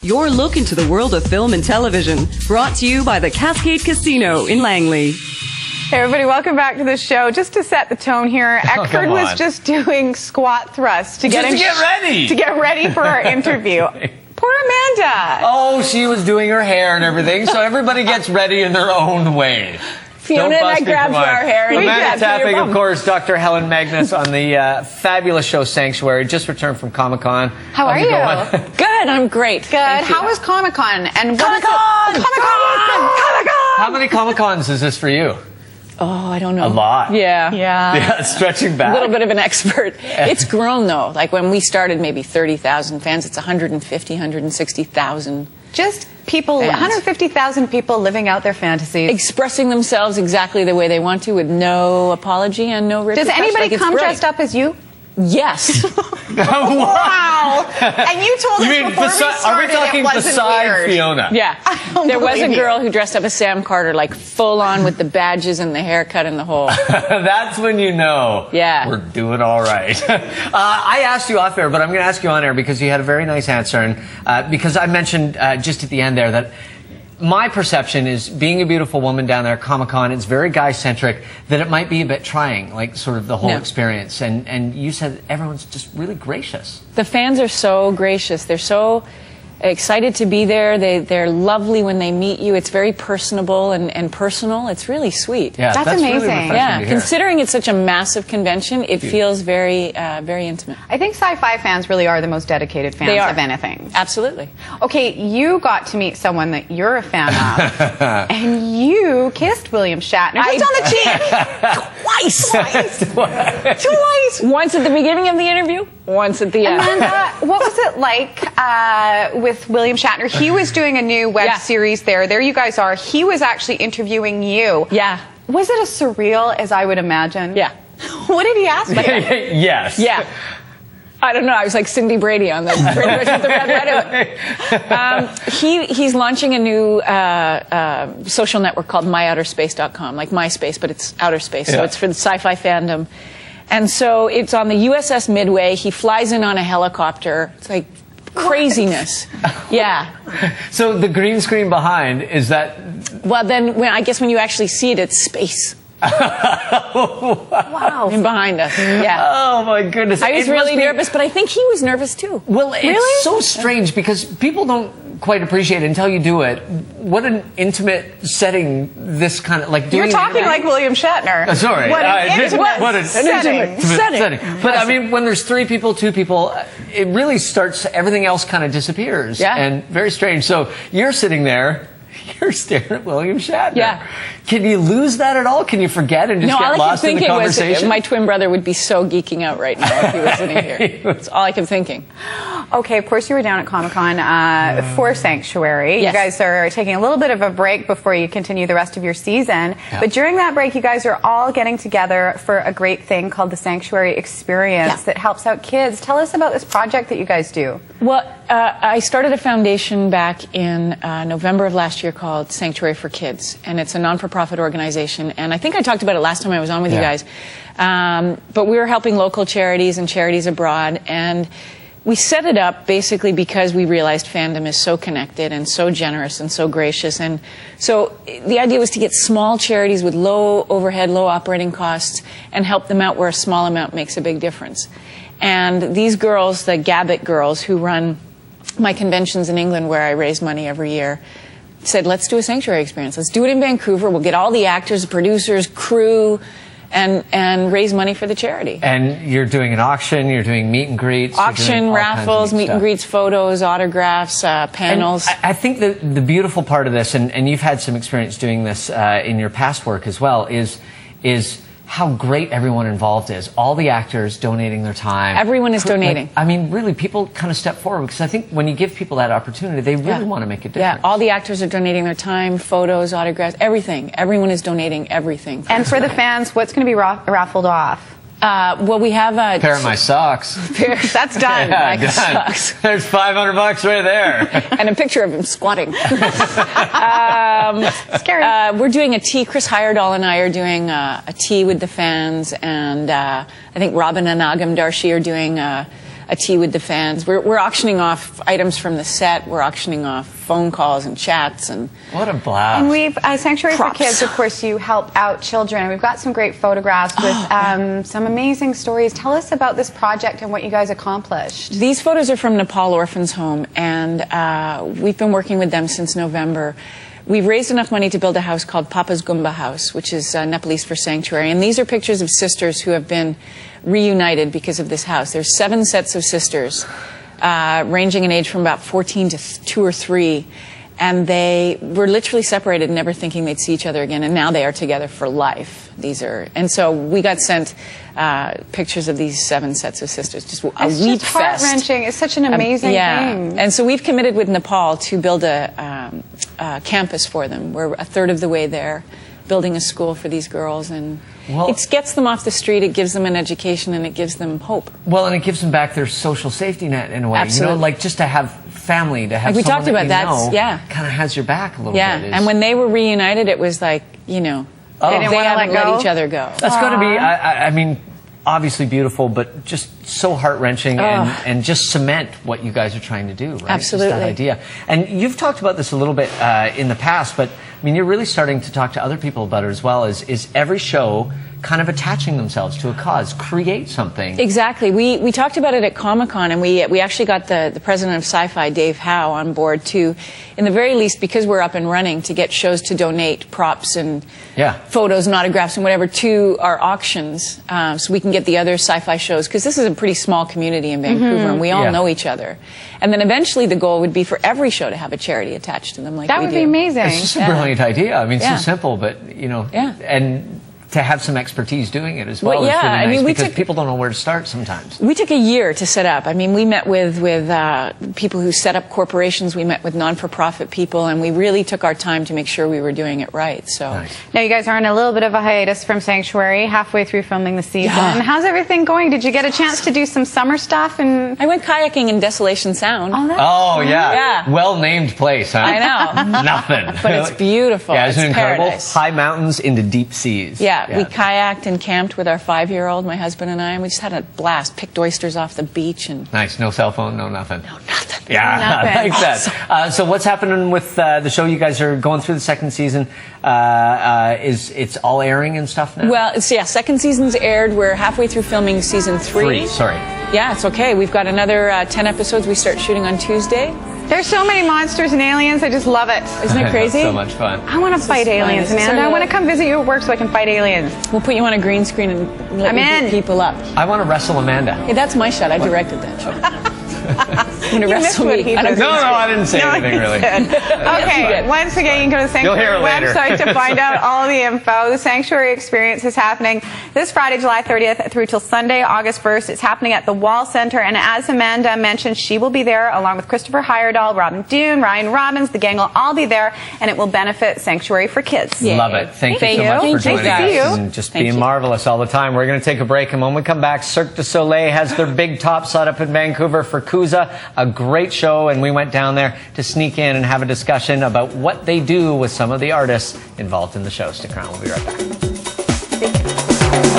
Your look into the world of film and television, brought to you by the Cascade Casino in Langley. Hey everybody, welcome back to the show. Just to set the tone here, Eckford was just doing squat thrusts to get ready for our interview. Poor Amanda. Oh, she was doing her hair and everything, so everybody gets ready in their own way. Fiona and I grabbed our hair. Amanda tapping, of course, Dr. Helen Magnus on the fabulous show Sanctuary, just returned from ComicCon. How are you? Good, I'm great. Good. How was ComicCon? And ComicCon! ComicCon! How many ComicCons is this for you? Oh, I don't know. A lot. Yeah, stretching back. A little bit of an expert. It's grown, though. Like when we started, maybe 30,000 fans. It's 150, 160,000. Just people, 150,000 people living out their fantasies. Expressing themselves exactly the way they want to with no apology and no repercussions. Does anybody come dressed up as you? Yes. Wow. And you told us before we started are we talking it wasn't beside weird. Fiona? Yeah. There was a girl who dressed up as Sam Carter, like full on with the badges and the haircut and the whole. That's when you know we're doing all right. I asked you off air, but I'm going to ask you on air because you had a very nice answer. And because I mentioned just at the end there that my perception is, being a beautiful woman down there at Comic-Con, it's very guy-centric, that it might be a bit trying, like sort of the whole experience. And you said everyone's just really gracious. The fans are so gracious. They're so excited to be there. They're lovely when they meet you. It's very personable and personal. It's really sweet. Yeah, that's amazing. Really refreshing to hear. Considering it's such a massive convention, it feels very, very intimate. I think sci-fi fans really are the most dedicated fans of anything. Absolutely. Okay, you got to meet someone that you're a fan of, and you kissed William Shatner just on the cheek. Twice. Once at the beginning of the interview, once at the end. Amanda, what was it like with William Shatner? He was doing a new web series there. There you guys are. He was actually interviewing you. Yeah. Was it as surreal as I would imagine? Yeah. What did he ask you? Yes. Yeah. I don't know. I was like Cindy Brady on the Red He's launching a new social network called myouterspace.com, like MySpace, but it's outer space. So it's for the sci-fi fandom. And so it's on the USS Midway. He flies in on a helicopter. It's like craziness. Yeah. So the green screen behind, is that... Well, then I guess when you actually see it, it's space. Wow. And behind us. Yeah. Oh my goodness. I was really nervous, but I think he was nervous too. Well, it's so strange because people don't quite appreciate it until you do it. What an intimate setting this kind of, like, doing. You're talking like William Shatner. Sorry. What an intimate setting. But I mean, when there's 3 people, 2 people, it really starts, everything else kind of disappears. Yeah. And very strange. So you're sitting there, you're staring at William Shatner. Yeah. Can you lose that at all? Can you forget and just get lost in the conversation? My twin brother would be so geeking out right now if he was sitting here. That's all I kept thinking. Okay, of course you were down at Comic-Con for Sanctuary. Yes. You guys are taking a little bit of a break before you continue the rest of your season. Yeah. But during that break, you guys are all getting together for a great thing called the Sanctuary Experience that helps out kids. Tell us about this project that you guys do. Well, I started a foundation back in November of last year called Sanctuary for Kids, and it's a non-for-profit organization. And I think I talked about it last time I was on with you guys. But we were helping local charities and charities abroad, and we set it up basically because we realized fandom is so connected and so generous and so gracious. And so the idea was to get small charities with low overhead, low operating costs, and help them out where a small amount makes a big difference. And these girls, the Gabbett girls, who run my conventions in England where I raise money every year, said, let's do a Sanctuary Experience. Let's do it in Vancouver. We'll get all the actors, producers, crew, and raise money for the charity. And you're doing an auction, you're doing meet and greets. Auction, raffles, meet and greets, photos, autographs, panels. And I think the beautiful part of this, and you've had some experience doing this in your past work as well, is how great everyone involved is. All the actors donating their time. Everyone is donating. Like, I mean, really, people kind of step forward because I think when you give people that opportunity, they really want to make a difference. Yeah, all the actors are donating their time, photos, autographs, everything. Everyone is donating everything. And for the fans, what's going to be raffled off? Well, we have a pair of my socks. That's done. Yeah, done. Socks. There's $500 right there, and a picture of him squatting. Scary. We're doing a tea. Chris Heyerdahl and I are doing a tea with the fans, and I think Robin and Agam Darshi are doing a a tea with the fans. We're auctioning off items from the set. We're auctioning off phone calls and chats. And what a blast. And we've, Sanctuary Props. for Kids, of course, you help out children. And we've got some great photographs with some amazing stories. Tell us about this project and what you guys accomplished. These photos are from Nepal Orphans Home, and we've been working with them since November. We've raised enough money to build a house called Papa's Goomba House, which is Nepalese for sanctuary. And these are pictures of sisters who have been reunited because of this house. There's 7 sets of sisters, ranging in age from about 14 to 2 or 3. And they were literally separated, never thinking they'd see each other again. And now they are together for life. And so we got sent pictures of these 7 sets of sisters. Just a wheat fest. It's heart-wrenching. It's such an amazing thing. And so we've committed with Nepal to build a campus for them. We're a third of the way there, building a school for these girls. And it gets them off the street, it gives them an education, and it gives them hope. Well, and it gives them back their social safety net in a way. Absolutely. You know, like just to have family, to have we someone talked about that you know, yeah, kind of has your back a little bit. And when they were reunited, it was like, you know, they haven't let each other go. That's got to be, I mean, obviously beautiful, but just so heart-wrenching and just cement what you guys are trying to do, right? Absolutely. Just that idea. And you've talked about this a little bit in the past, but I mean, you're really starting to talk to other people about it as well. Is every show kind of attaching themselves to a cause, create something? Exactly. We talked about it at ComicCon, and we actually got the president of Sci-Fi, Dave Howe, on board to, in the very least, because we're up and running, to get shows to donate props and photos and autographs and whatever to our auctions, so we can get the other sci-fi shows, because this is a pretty small community in Vancouver, and we all know each other. And then eventually the goal would be for every show to have a charity attached to them, like that would be amazing. It's just a brilliant idea. I mean, so simple, but you know, and to have some expertise doing it as well is really nice, I mean, because people don't know where to start sometimes. We took a year to set up. I mean, we met with people who set up corporations. We met with non-for-profit people, and we really took our time to make sure we were doing it right. So now you guys are on a little bit of a hiatus from Sanctuary, halfway through filming the season. How's everything going? Did you get a chance to do some summer stuff? And I went kayaking in Desolation Sound. Oh, yeah. Well-named place, huh? I know. Nothing. But it's beautiful. Yeah, isn't it incredible? Paradise. High mountains into deep seas. Yeah, we kayaked and camped with our 5-year-old, my husband and I, and we just had a blast. Picked oysters off the beach. And nice. No cell phone, no nothing. No nothing. Yeah, nothing. I like that. So what's happening with the show? You guys are going through the second season. It's all airing and stuff now? Well, second season's aired. We're halfway through filming season 3. Sorry. Yeah, it's okay. We've got another 10 episodes. We start shooting on Tuesday. There's so many monsters and aliens. I just love it. Isn't it crazy? So much fun. I want to fight aliens, Amanda. I want to come visit you at work so I can fight aliens. We'll put you on a green screen and let you beat people up. I want to wrestle Amanda. Hey, that's my shot. I directed that show. I'm going to wrestle me. No, I didn't say anything really. Okay, once again, you can go to the Sanctuary website to find out all the info. The Sanctuary Experience is happening this Friday, July 30th through till Sunday, August 1st. It's happening at the Wall Center, and as Amanda mentioned, she will be there along with Christopher Heyerdahl, Robin Doon, Ryan Robbins. The gang will all be there, and it will benefit Sanctuary for Kids. Love it. Thank you so much for joining us and just being marvelous all the time. We're going to take a break, and when we come back, Cirque du Soleil has their big top set up in Vancouver for Kuza, a great show, and we went down there to sneak in and have a discussion about what they do with some of the artists involved in the show. Stick around, we'll be right back.